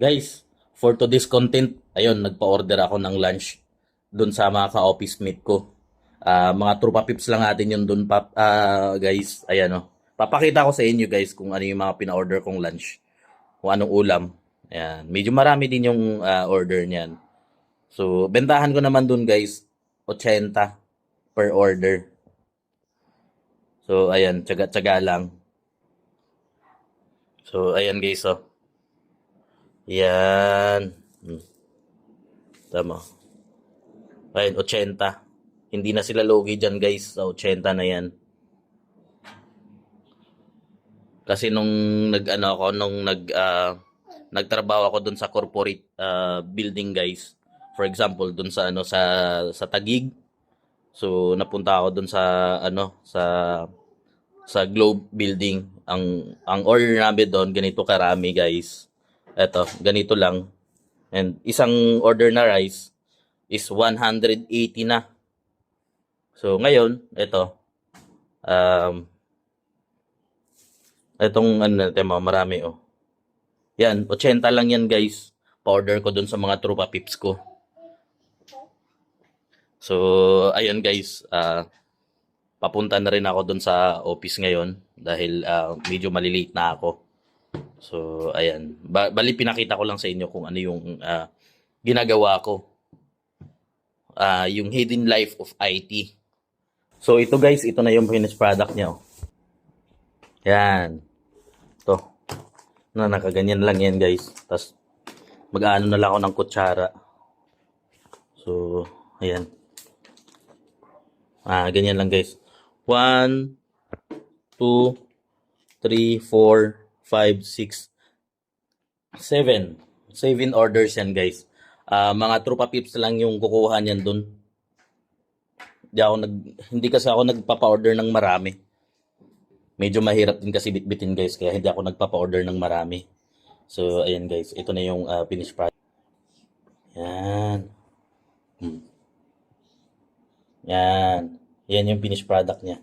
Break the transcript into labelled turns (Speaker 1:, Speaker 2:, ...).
Speaker 1: Guys, for today's content, ayun, nagpa-order ako ng lunch dun sa mga ka-office mate ko. Mga trupa pips lang natin yun dun, guys. Ayan, oh. Papakita ko sa inyo, guys, kung ano yung mga pina-order kong lunch. Kung anong ulam. Ayan. Medyo marami din yung order niyan. So, bentahan ko naman dun, guys, 80 per order. So, ayan, tsaga-tsaga lang. So, ayan, guys, oh. Yan. Tama. Ayun, 80. Hindi na sila logi dyan, guys. Sa 80 na yan. Kasi nung nagtrabaho ako dun sa corporate building, guys. For example, dun sa sa Taguig. So napunta ako dun sa Globe building. Ang order namin doon ganito karami, guys. Eto, ganito lang. And isang order na rice is 180 na. So ngayon, ito itong natin marami, oh. Yan, 80 lang yan, guys. Pa-order ko dun sa mga trupa pips ko. So, ayun, guys. Papunta na rin ako dun sa office ngayon dahil medyo malilate na ako. So, ayan. Bali, pinakita ko lang sa inyo kung ano yung ginagawa ko. Yung hidden life of IT. So, ito, guys. Ito na yung finished product niya, oh. Yan. Ito. Nakaganyan lang yan, guys. Tapos, mag-aano na lang ako ng kutsara. So, ayan. Ganyan lang, guys. 1, 2, 3, 4, 5, 6, 7. 7 orders yan, guys. Mga trupa pips lang yung kukuha niyan dun. Hindi kasi ako nagpapa-order ng marami. Medyo mahirap din kasi bitbitin, guys, kaya hindi ako nagpapa-order ng marami. So, ayan, guys. Ito na yung finished product. Yan. Yan. Yan yung finished product niya.